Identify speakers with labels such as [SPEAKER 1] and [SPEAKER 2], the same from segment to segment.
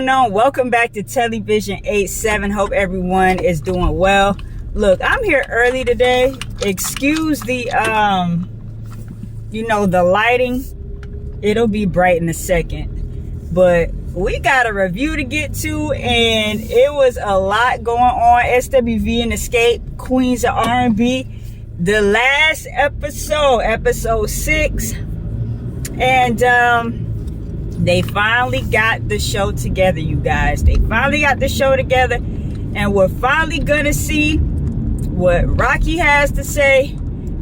[SPEAKER 1] Welcome back to TelliVision87. Hope everyone is doing well. Look, I'm here early today. Excuse the the lighting. It'll be bright in a second. But we got a review to get to, and it was a lot going on. SWV and XSCAPE, Queens of R&B. The last episode 6. And they finally got the show together, you guys. They finally got the show together, and we're finally gonna see what Rocky has to say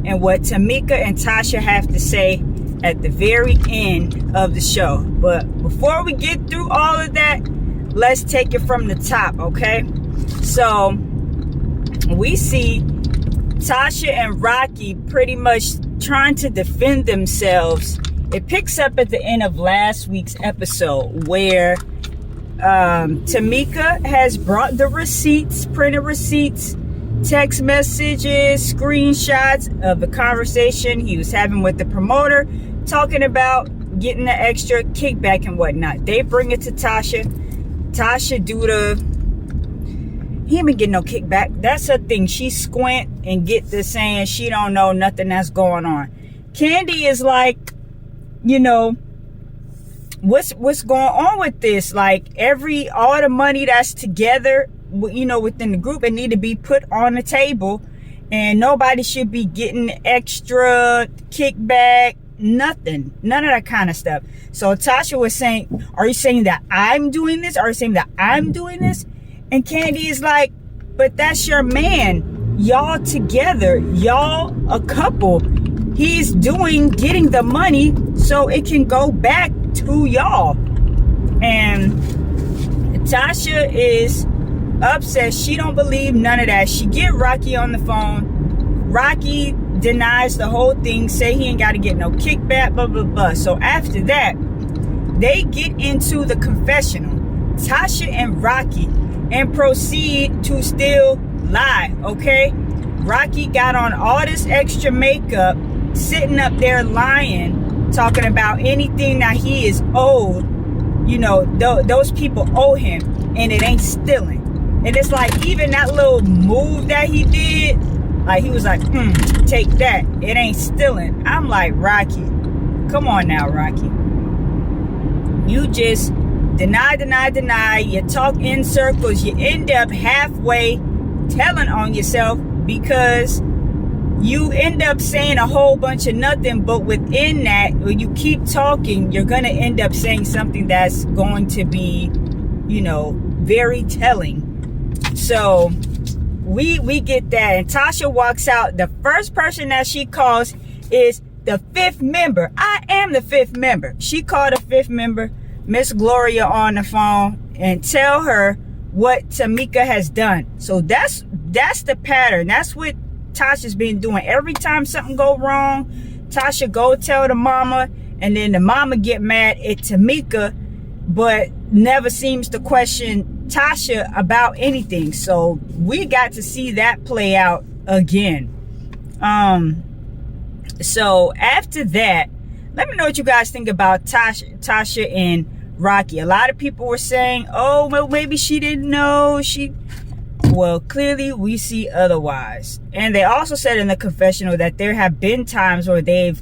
[SPEAKER 1] and what Tamika and Tasha have to say at the very end of the show. But before we get through all of that, let's take it from the top, okay? So we see Tasha and Rocky pretty much trying to defend themselves. It picks up at the end of last week's episode where Tamika has brought the receipts, printed receipts, text messages, screenshots of the conversation he was having with the promoter, talking about getting the extra kickback and whatnot. They bring it to Tasha. Tasha do he ain't been getting no kickback. That's her thing. She squint and get the saying she don't know nothing that's going on. Candy is like, what's going on with this? Like all the money that's together, within the group, it need to be put on the table, and nobody should be getting extra kickback, nothing, none of that kind of stuff. So Tasha was saying, are you saying that I'm doing this? Are you saying that I'm doing this? And Candy is like, but that's your man. Y'all together, y'all a couple. He's getting the money so it can go back to y'all. And Tasha is upset. She don't believe none of that. She get Rocky on the phone. Rocky denies the whole thing, say he ain't got to get no kickback, blah, blah, blah. So after that, they get into the confessional, Tasha and Rocky, and proceed to still lie, okay? Rocky got on all this extra makeup, sitting up there lying, talking about anything that he is owed. Those people owe him, and it ain't stealing. And it's like, even that little move that he did, like he was like, take that, it ain't stealing. I'm like, Rocky, come on now, Rocky. You just deny. You talk in circles. You end up halfway telling on yourself, because you end up saying a whole bunch of nothing. But within that, when you keep talking, you're going to end up saying something that's going to be, very telling. So we get that. And Tasha walks out. The first person that she calls is the 5th member. I am the 5th member. She called the 5th member, Miss Gloria, on the phone and tell her what Tamika has done. So that's the pattern. That's what Tasha's been doing. Every time something go wrong, Tasha go tell the mama, and then the mama get mad at Tamika, but never seems to question Tasha about anything. So we got to see that play out again. So after that, let me know what you guys think about Tasha and Rocky. A lot of people were saying, oh, well, maybe she didn't know. Well, clearly we see otherwise. And they also said in the confessional that there have been times where they've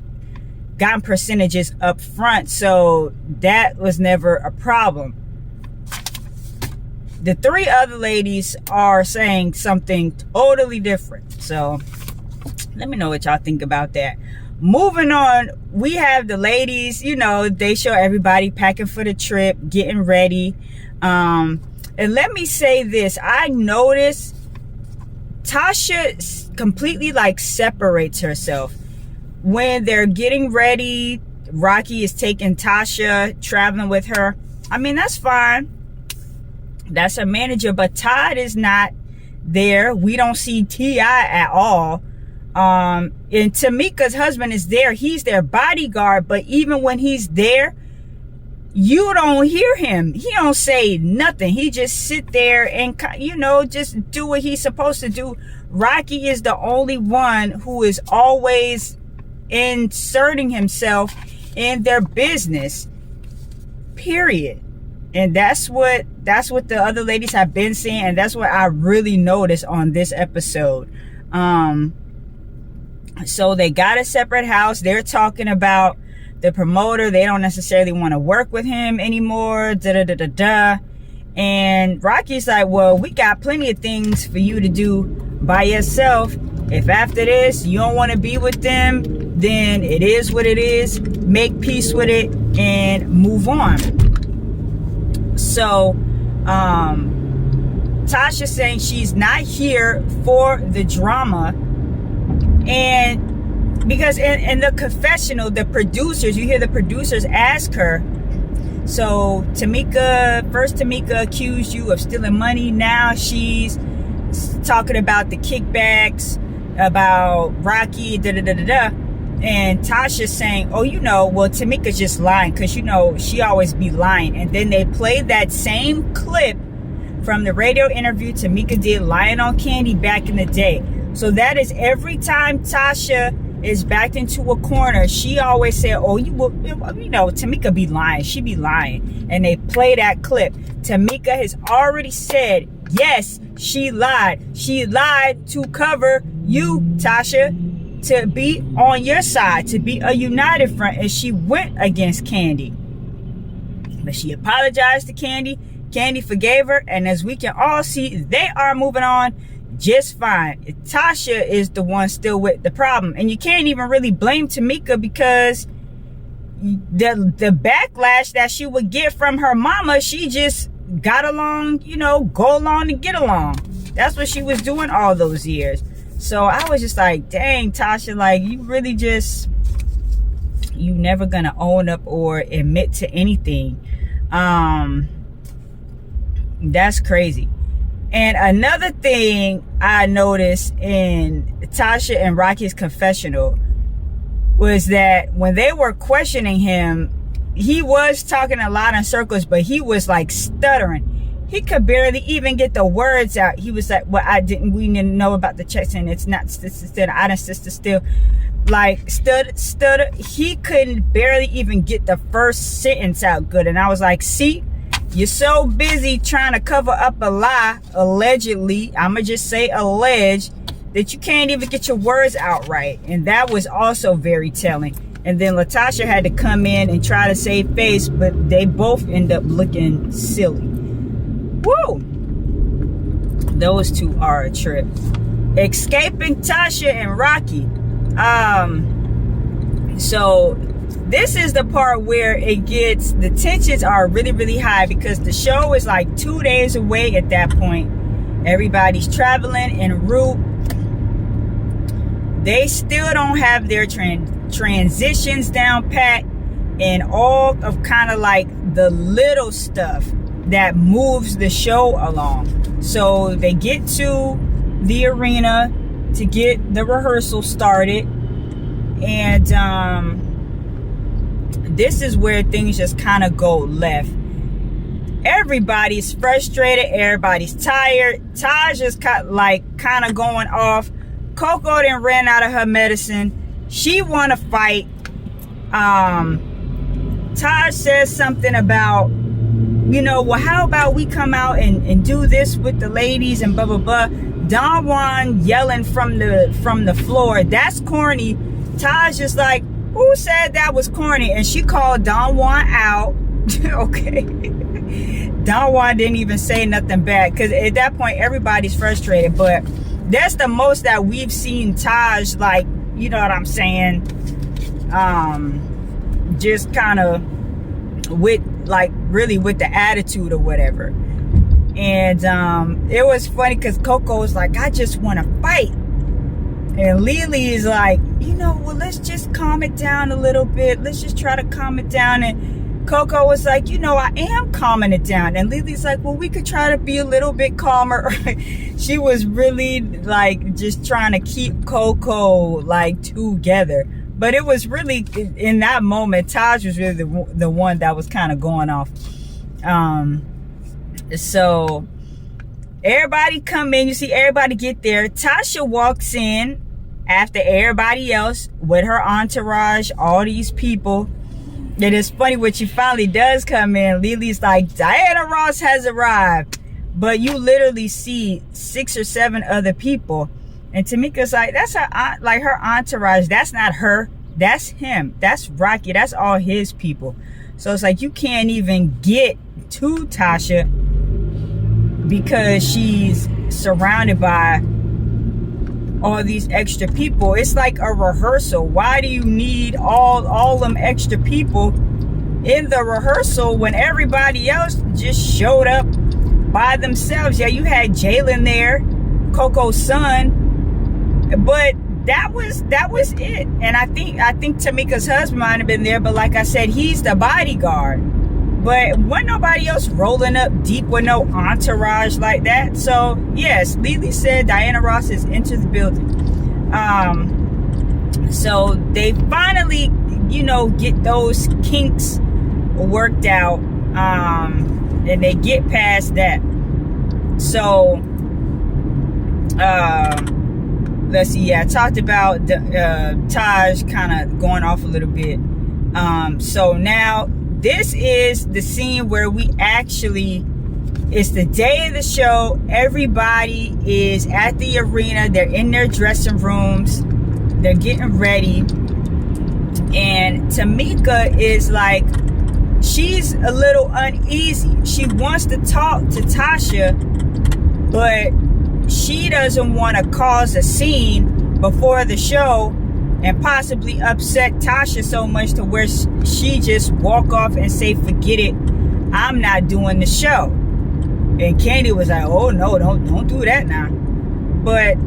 [SPEAKER 1] gotten percentages up front, so that was never a problem. The 3 other ladies are saying something totally different. So let me know what y'all think about that. Moving on, we have the ladies, they show everybody packing for the trip, getting ready. And let me say this. I noticed Tasha completely separates herself. When they're getting ready, Rocky is taking Tasha, traveling with her. I mean, that's fine. That's her manager, but Todd is not there. We don't see T.I. at all. And Tamika's husband is there. He's their bodyguard, but even when he's there, you don't hear him. He don't say nothing. He just sit there and, just do what he's supposed to do. Rocky is the only one who is always inserting himself in their business, period. And that's what the other ladies have been saying, and that's what I really noticed on this episode. So they got a separate house. They're talking about the promoter. They don't necessarily want to work with him anymore. And Rocky's like, well, we got plenty of things for you to do by yourself. If after this you don't want to be with them, then it is what it is. Make peace with it and move on. So Tasha's saying she's not here for the drama. And because in the confessional, the producers, you hear the producers ask her, so Tamika accused you of stealing money. Now she's talking about the kickbacks, about Rocky, And Tasha's saying, oh, well, Tamika's just lying because, she always be lying. And then they played that same clip from the radio interview Tamika did lying on Candy back in the day. So that is every time Tasha is backed into a corner, she always said, oh, Tamika be lying. She be lying. And they play that clip. Tamika has already said, yes, she lied. She lied to cover you, Tasha, to be on your side, to be a united front. And she went against Candy. But she apologized to Candy. Candy forgave her. And as we can all see, they are moving on just fine. Tasha is the one still with the problem. And you can't even really blame Tamika because the backlash that she would get from her mama, she just got along, go along and get along. That's what she was doing all those years. So I was just like, dang, Tasha, like, you really just, you never gonna own up or admit to anything. That's crazy. And another thing I noticed in Tasha and Rocky's confessional was that when they were questioning him, he was talking a lot in circles, but he was like stuttering. He could barely even get the words out. He was like, well, we didn't know about the checks, and it's not still, I didn't still, like, stutter. He couldn't barely even get the first sentence out good. And I was like, see, you're so busy trying to cover up a lie, allegedly, I'ma just say alleged, that you can't even get your words out right. And that was also very telling. And then Latasha had to come in and try to save face, but they both end up looking silly. Woo! Those two are a trip. Escaping Tasha and Rocky. So this is the part where the tensions are really, really high because the show is like 2 days away at that point. Everybody's traveling en route. They still don't have their transitions down pat and all of kind of like the little stuff that moves the show along. So they get to the arena to get the rehearsal started. And this is where things just kind of go left. Everybody's frustrated. Everybody's tired. Taj is kind of going off. Coco then ran out of her medicine. She want to fight. Taj says something about, well, how about we come out and do this with the ladies and blah, blah, blah. Don Juan yelling from the floor. That's corny. Taj is like, who said that was corny? And she called Don Juan out. Okay. Don Juan didn't even say nothing back because at that point everybody's frustrated. But that's the most that we've seen Taj, like, you know what I'm saying, just kind of with, like, really with the attitude or whatever. And it was funny because Coco was like, I just want to fight. And Lily is like, well, let's just calm it down a little bit. Let's just try to calm it down. And Coco was like, I am calming it down. And Lily's like, well, we could try to be a little bit calmer. She was really like just trying to keep Coco like together. But it was really, in that moment, Taj was really the one that was kind of going off. So everybody come in, you see everybody get there. Tasha walks in after everybody else with her entourage, all these people. It is funny when she finally does come in. Lily's like, Diana Ross has arrived. But you literally see 6 or 7 other people. And Tamika's like, that's her aunt, like her entourage. That's not her. That's him. That's Rocky. That's all his people. So it's like you can't even get to Tasha because she's surrounded by all these extra people. It's like a rehearsal. Why do you need all them extra people in the rehearsal when everybody else just showed up by themselves? Yeah, you had Jalen there, Coco's son, but that was it. And I think Tamika's husband might have been there, but like I said, he's the bodyguard. But wasn't nobody else rolling up deep with no entourage like that. So yes, Lily said Diana Ross is into the building. So they finally, get those kinks worked out, and they get past that. So let's see. Yeah, I talked about the Taj kind of going off a little bit. So now this is the scene where it's the day of the show. Everybody is at the arena. They're in their dressing rooms. They're getting ready. And Tamika is like, she's a little uneasy. She wants to talk to Tasha, but she doesn't want to cause a scene before the show and possibly upset Tasha so much to where she just walk off and say, forget it, I'm not doing the show. And Candy was like, oh no, don't do that now. But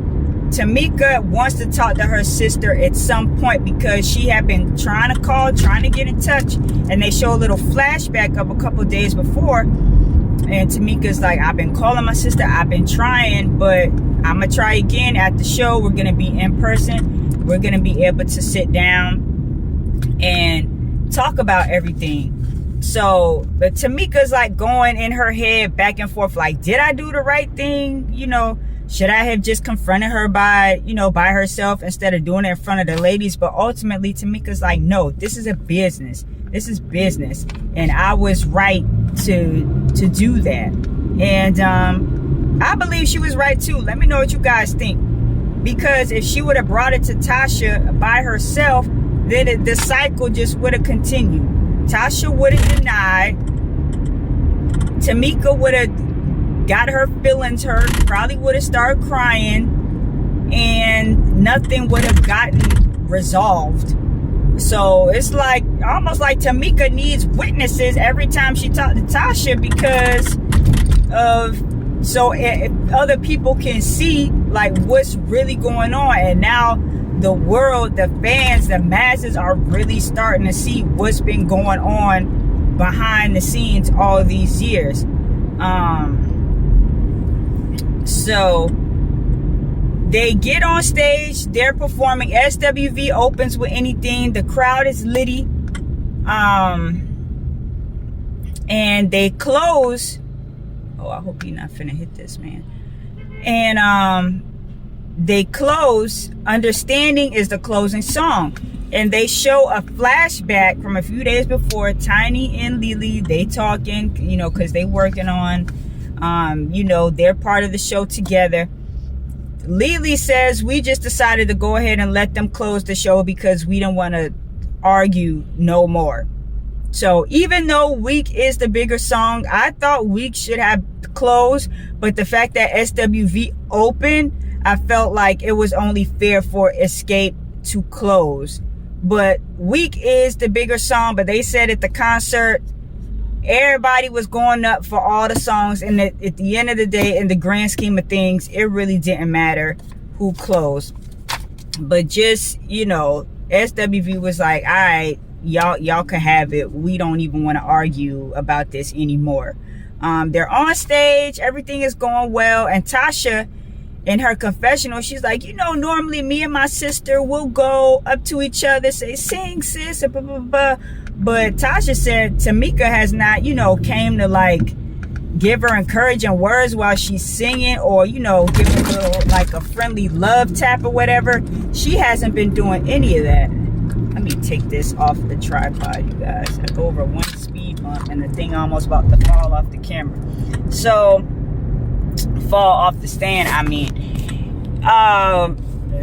[SPEAKER 1] Tamika wants to talk to her sister at some point because she had been trying to call, trying to get in touch, and they show a little flashback of a couple days before. And Tamika's like, I've been calling my sister, I've been trying, but I'm gonna try again at the show. We're gonna be in person. We're going to be able to sit down and talk about everything. So, but Tamika's like going in her head back and forth, like, did I do the right thing? Should I have just confronted her by herself instead of doing it in front of the ladies? But ultimately, Tamika's like, no, this is a business. This is business. And I was right to do that. And I believe she was right too. Let me know what you guys think. Because if she would have brought it to Tasha by herself, then the cycle just would have continued. Tasha would have denied. Tamika would have got her feelings hurt, probably would have started crying, and nothing would have gotten resolved. So it's like, almost like Tamika needs witnesses every time she talks to Tasha because of, so if other people can see like what's really going on. And now the world, the fans, the masses are really starting to see what's been going on behind the scenes all these years. So they get on stage, they're performing. SWV opens with Anything. The crowd is litty. And they close. Oh, I hope you're not finna hit this, man. And they close. Understanding is the closing song. And they show a flashback from a few days before. Tiny and Lily, they talking, because they working on, they're part of the show together. Lily says, we just decided to go ahead and let them close the show because we don't want to argue no more. So even though Week is the bigger song, I thought Week should have closed. But the fact that SWV opened, I felt like it was only fair for Escape to close. But Week is the bigger song. But they said at the concert, everybody was going up for all the songs. And at the end of the day, in the grand scheme of things, it really didn't matter who closed. But just, SWV was like, all right, y'all can have it. We don't even want to argue about this anymore. They're on stage. Everything is going well. And Tasha, in her confessional, she's like, normally me and my sister will go up to each other, say, sing, sis, blah, blah, blah. But Tasha said Tamika has not, came to like give her encouraging words while she's singing, or, give her like a friendly love tap or whatever. She hasn't been doing any of that. Let me take this off the tripod, you guys. I go over one speed bump and the thing almost about to fall off the camera. So, fall off the stand, I mean.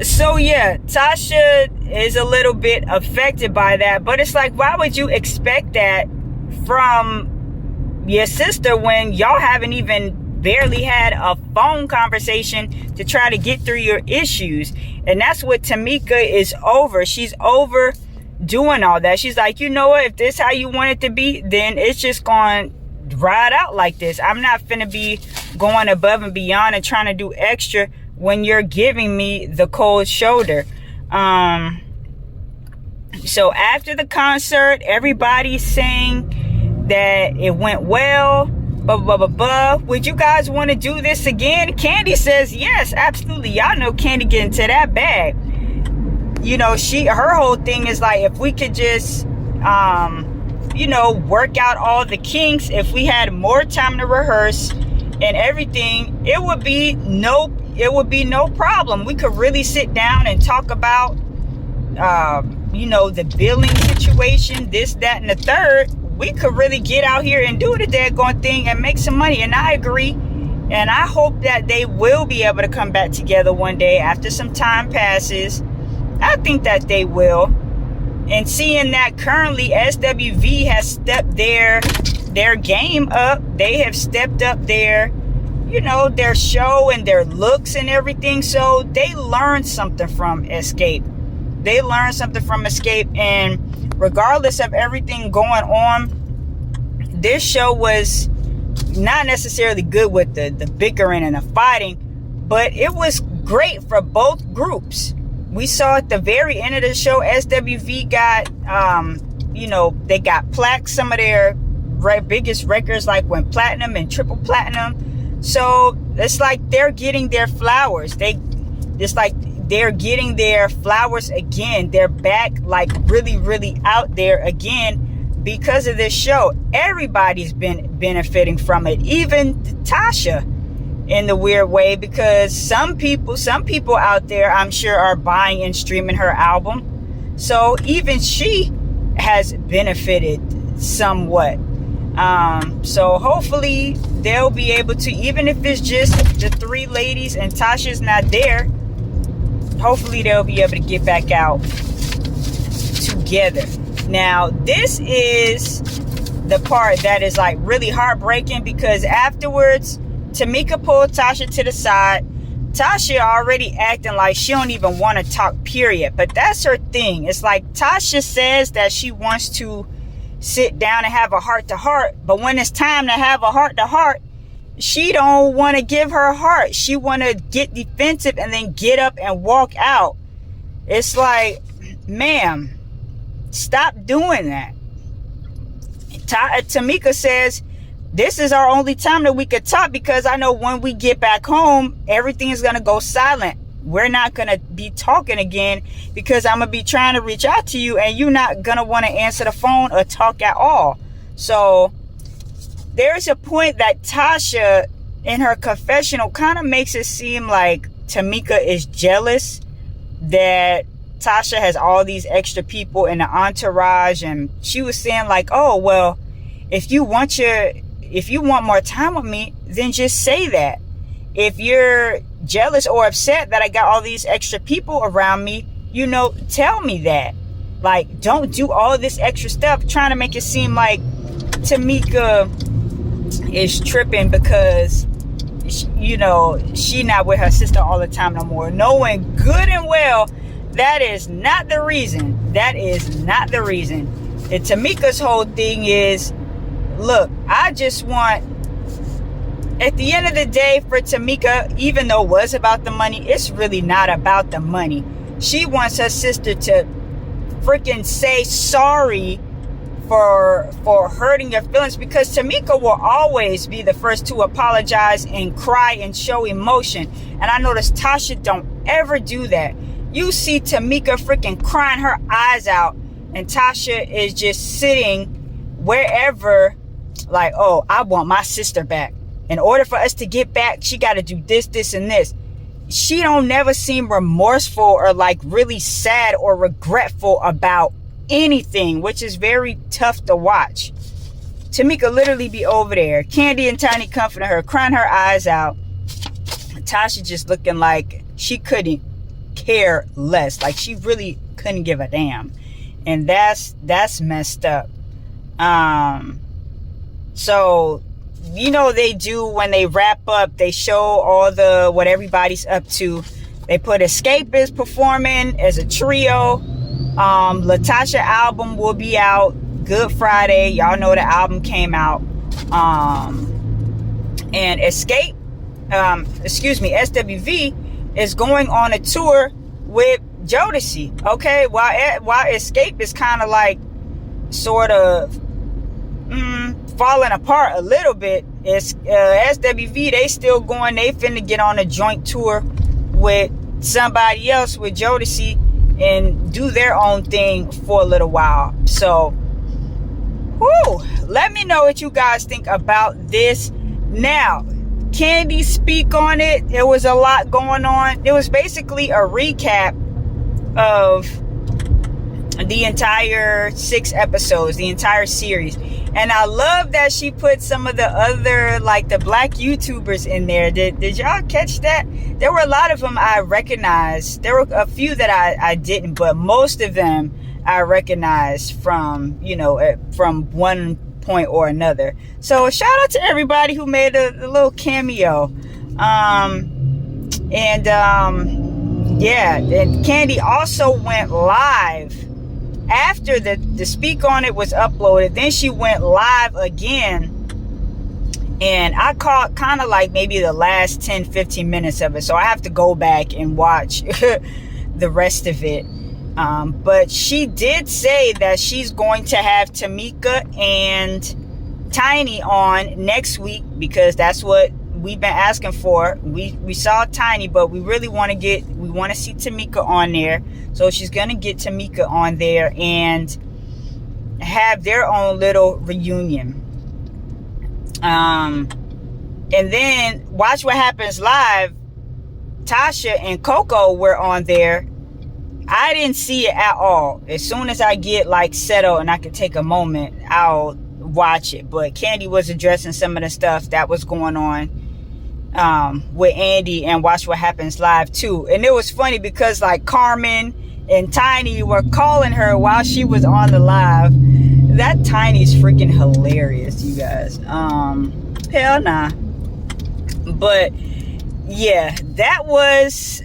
[SPEAKER 1] So yeah, Tasha is a little bit affected by that, but it's like, why would you expect that from your sister when y'all haven't even barely had a phone conversation to try to get through your issues? And that's what Tamika is over. She's over doing all that. She's like, you know what, if this how you want it to be, then it's just going to ride out like this. I'm not finna be going above and beyond and trying to do extra when you're giving me the cold shoulder. So after the concert, everybody's saying that it went well, blah, blah, blah, blah. Would you guys want to do this again? Candy says yes, absolutely. Y'all know Candy get into that bag. You know, her whole thing is like, if we could just, you know, work out all the kinks, if we had more time to rehearse and everything, it would be no problem. We could really sit down and talk about, you know, the billing situation, this, that, and the third. We could really get out here and do the daggone thing and make some money. And I agree. And I hope that they will be able to come back together one day after some time passes. I think that they will. And seeing that currently SWV has stepped their game up. They have stepped up their, you know, their show and their looks and everything. So they learned something from XSCAPE. They learned something from XSCAPE. And regardless of everything going on, this show was not necessarily good with the bickering and the fighting, but it was great for both groups. We saw at the very end of the show, SWV got, you know, they got plaques, some of their biggest records, like went platinum and triple platinum. So it's like they're getting their flowers. They're getting their flowers again. They're back, like really, really out there again because of this show. Everybody's been benefiting from it, even Tasha in the weird way, because some people out there, I'm sure, are buying and streaming her album. So even she has benefited somewhat. So hopefully they'll be able to, even if it's just the three ladies and Tasha's not there, hopefully they'll be able to get back out together. Now, this is the part that is like really heartbreaking, because afterwards, Tamika pulled Tasha to the side. Tasha already acting like she don't even want to talk, period. But that's her thing. It's like Tasha says that she wants to sit down and have a heart-to-heart, but when it's time to have a heart-to-heart, she don't want to give her heart. She want to get defensive and then get up and walk out. It's like, ma'am, stop doing that. Tamika says, this is our only time that we could talk, because I know when we get back home, everything is going to go silent. We're not going to be talking again, because I'm going to be trying to reach out to you and you're not going to want to answer the phone or talk at all. So there's a point that Tasha in her confessional kind of makes it seem like Tamika is jealous that Tasha has all these extra people in the entourage. And she was saying like, oh, well, if you want more time with me, then just say that. If you're jealous or upset that I got all these extra people around me, you know, tell me that. Like, don't do all this extra stuff trying to make it seem like Tamika is tripping because, you know, she not with her sister all the time no more. Knowing good and well that is not the reason. That is not the reason. And Tamika's whole thing is, look, I just want, at the end of the day, for Tamika, even though it was about the money, it's really not about the money. She wants her sister to freaking say sorry for hurting your feelings, because Tamika will always be the first to apologize and cry and show emotion. And I notice Tasha don't ever do that. You see Tamika freaking crying her eyes out, and Tasha is just sitting wherever like, oh, I want my sister back. In order for us to get back, she got to do this, this, and this. She don't never seem remorseful or like really sad or regretful about anything, which is very tough to watch. Tamika literally be over there. Candy and Tiny comforting her, crying her eyes out. Tasha just looking like she couldn't care less. Like she really couldn't give a damn. And that's messed up. So, you know, they do when they wrap up, they show all the what everybody's up to. They put XSCAPE performing as a trio. Latasha album will be out Good Friday. Y'all know the album came out. And SWV is going on a tour with Jodeci. Okay, while XSCAPE is kind of like sort of falling apart a little bit, it's SWV, they still going. They finna get on a joint tour with somebody else, with Jodeci, and do their own thing for a little while. So let me know what you guys think about this. Now, Candy speak on it. There was a lot going on. It was basically a recap of the entire 6 episodes, the entire series. And I love that she put some of the other, like the black YouTubers in there. Did y'all catch that? There were a lot of them I recognized. There were a few that I didn't, but most of them I recognized from, you know, from one point or another. So shout out to everybody who made a little cameo. Yeah, and Candy also went live after the speak on it was uploaded. Then she went live again, and I caught kind of like maybe the last 10-15 minutes of it, so I have to go back and watch the rest of it. But she did say that she's going to have Tamika and Tiny on next week, because that's what we've been asking for. We saw Tiny, but we really want to see Tamika on there. So she's gonna get Tamika on there and have their own little reunion. And then Watch What Happens Live, Tasha and Coco were on there. I didn't see it at all. As soon as I get like settled and I can take a moment, I'll watch it. But Candy was addressing some of the stuff that was going on with Andy and Watch What Happens Live too. And it was funny because like Carmen and Tiny were calling her while she was on the live. That Tiny's freaking hilarious, you guys. Hell nah. But yeah, that was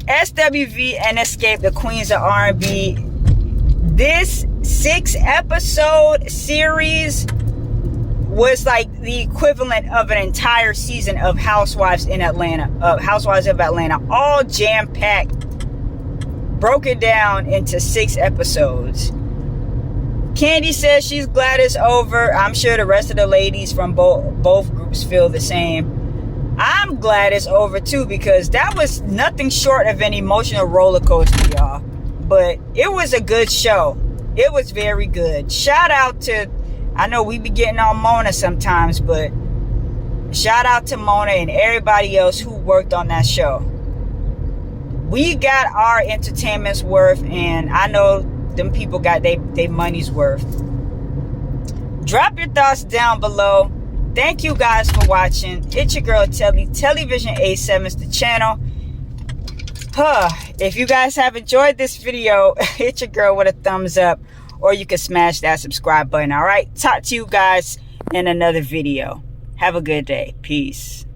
[SPEAKER 1] SWV and XSCAPE, the Queens of R&B. This 6-episode series was like the equivalent of an entire season of Housewives of Atlanta, all jam-packed, broken down into 6 episodes. Candy says she's glad it's over. I'm sure the rest of the ladies from both groups feel the same. I'm glad it's over too, because that was nothing short of an emotional roller coaster, y'all. But it was a good show. It was very good. Shout out to, I know we be getting on Mona sometimes, but shout out to Mona and everybody else who worked on that show. We got our entertainment's worth, and I know them people got their money's worth. Drop your thoughts down below. Thank you guys for watching. It's your girl Telly. TelliVision87 is the channel. If you guys have enjoyed this video, hit your girl with a thumbs up, or you can smash that subscribe button. All right, talk to you guys in another video. Have a good day. Peace.